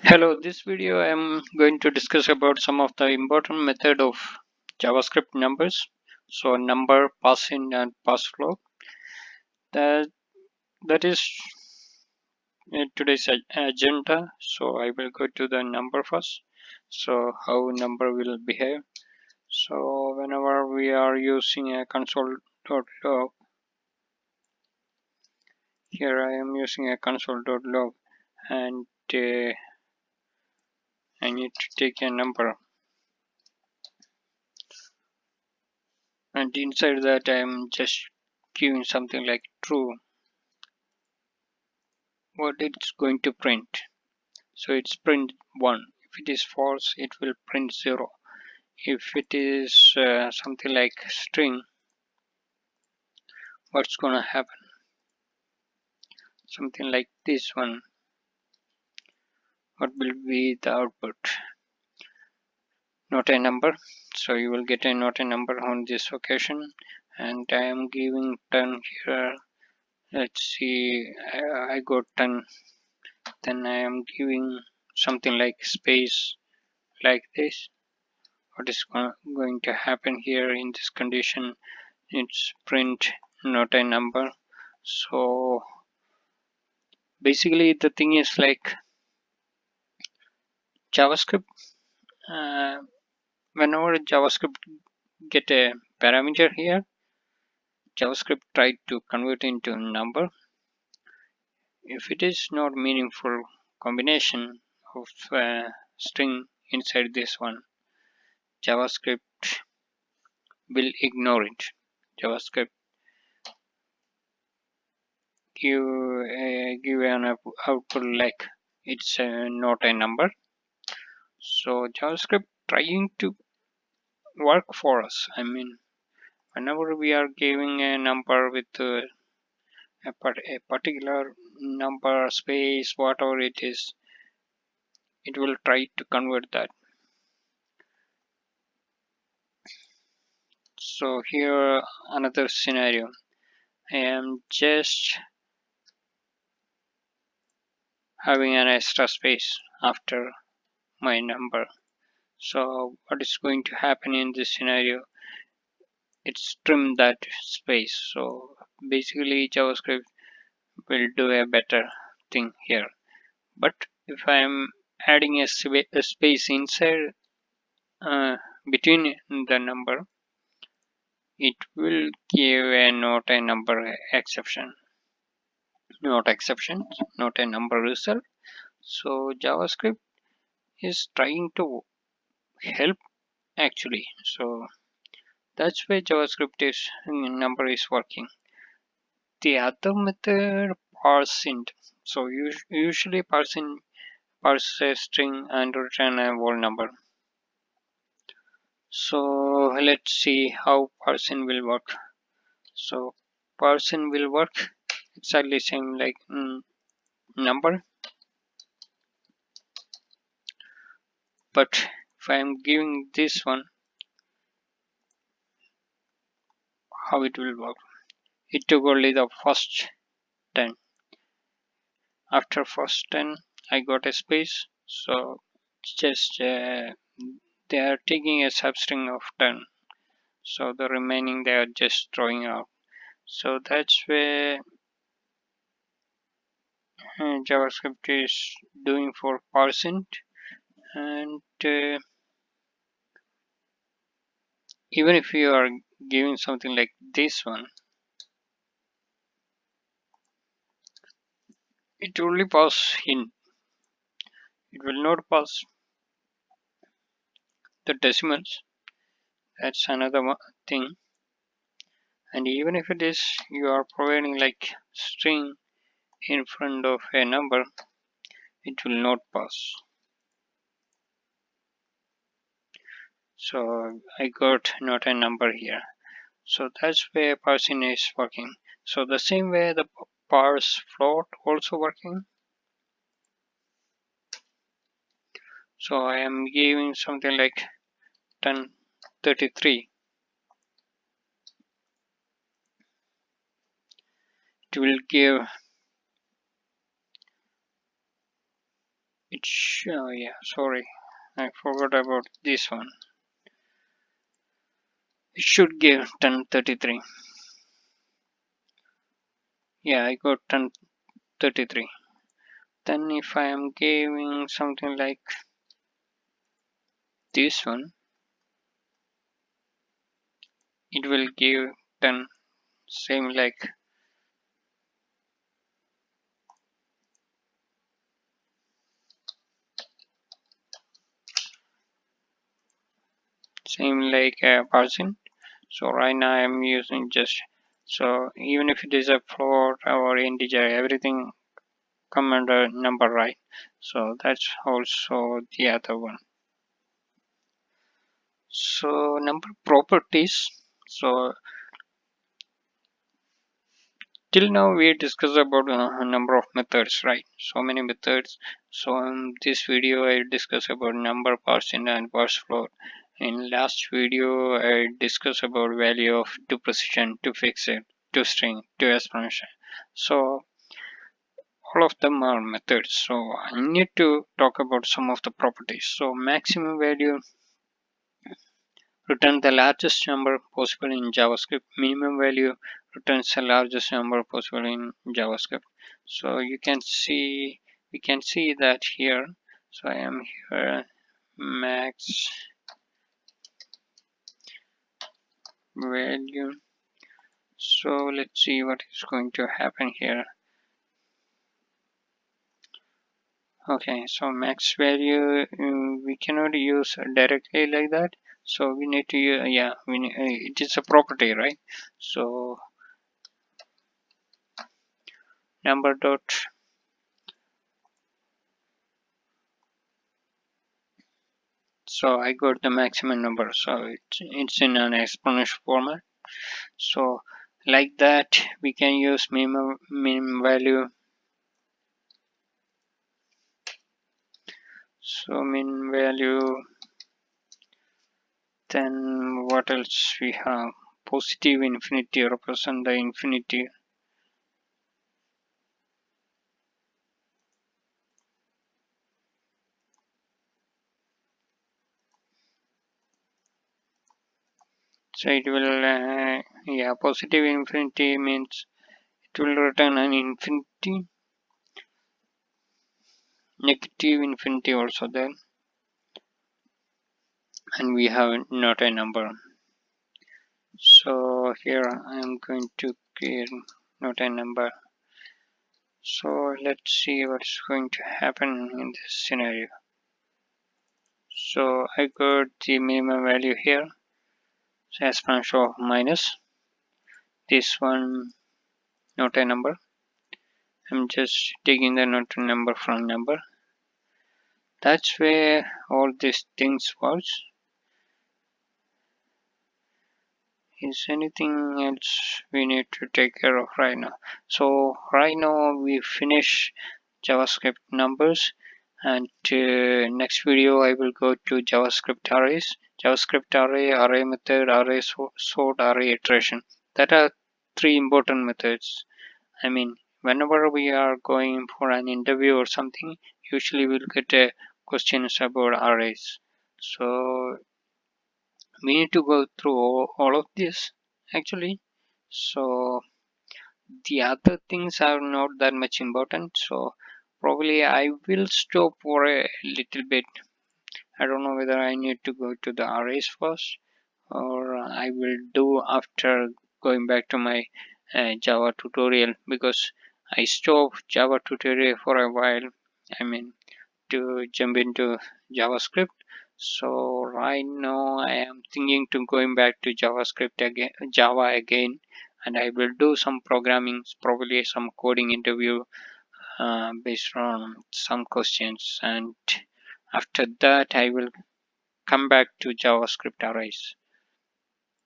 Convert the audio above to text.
Hello, this video I am going to discuss about some of the important method of JavaScript numbers. So number, parseInt and parseFloat. That that is today's agenda. So I will go to the number first. So how number will behave. So whenever we are using a console.log, here I am using a console.log and I need to take a number, and inside that I am just giving something like true what it's going to print. So it's print 1. If it is false, it will print 0. If it is something like string, what's gonna happen? Something like this one. What will be the output? Not a number. So you will get a not a number on this occasion. And I am giving 10 here. Let's see, I got 10. Then I am giving something like space like this. What is going to happen here in this condition? It's print not a number. So basically the thing is like JavaScript, uh, whenever JavaScript get a parameter here, JavaScript try to convert into a number. If it is not meaningful combination of string inside this one, JavaScript will ignore it. JavaScript give an output like it's not a number. So JavaScript trying to work for us. I mean, whenever we are giving a number with a particular number, space, whatever it is, it will try to convert that. So here another scenario. I am just having an extra space after my number. So what is going to happen in this scenario? It's trim that space. So basically JavaScript will do a better thing here. But if I am adding a space inside between the number, it will give a not a number exception, not a number result. So JavaScript is trying to help actually. So that's why JavaScript is number is working. The other method, parseInt. So usually parseInt parse a string and return a whole number. So let's see how parseInt will work. So parseInt will work exactly same like number, but if I am giving this one, how it will work? It took only the first 10. After first 10, I got a space. So just they are taking a substring of 10. So the remaining they are just throwing out. So that's where JavaScript is doing for parseInt. And even if you are giving something like this one, it only pass in. It will not pass the decimals. That's another thing. And even if it is, you are providing like string in front of a number, it will not pass. So I got not a number here. So that's where parsing is working. So the same way the parseFloat also working. So I am giving something like 1033. It yeah, sorry, I forgot about this one. It should give 1033. Yeah, I got 1033. Then if I am giving something like this one, it will give 10, same like parseInt. So right now I'm using just, so even if it is a float or integer, everything come under number, right? So that's also the other one. So number properties. So till now we discussed about a number of methods, right? So many methods. So in this video I discussed about number, parseInt and parseFloat. In last video I discussed about value of to precision, to fixed, to string, to exponential. So all of them are methods. So I need to talk about some of the properties. So maximum value return the largest number possible in JavaScript. Minimum value returns the largest number possible in JavaScript. So you can see, we can see that here. So I am here, max value. So let's see what is going to happen here. Okay, so max value we cannot use directly like that. So we need to use, yeah, we need, it is a property, right? So number dot, so I got the maximum number, so it's in an exponential format. So like that we can use minimum value. So min value, then what else we have? Positive infinity represent the infinity. So it will, yeah, positive infinity means it will return an infinity. Negative infinity also there, and we have not a number. So here I am going to create not a number. So let's see what's going to happen in this scenario. So I got the minimum value here, so exponential of minus. This one not a number. I'm just taking the not a number from number. That's where all these things works. Is anything else we need to take care of right now? So right now we finish JavaScript numbers, and next video I will go to JavaScript arrays. JavaScript array, array method, array sort, array iteration. That are three important methods. I mean, whenever we are going for an interview or something, usually we'll get questions about arrays. So we need to go through all of this actually. So the other things are not that much important. So probably I will stop for a little bit. I don't know whether I need to go to the arrays first, or I will do after going back to my Java tutorial, because I stopped Java tutorial for a while. I mean, to jump into JavaScript. So right now I am thinking to going back to JavaScript again, Java again, and I will do some programming, probably some coding interview based on some questions, and after that I will come back to JavaScript arrays.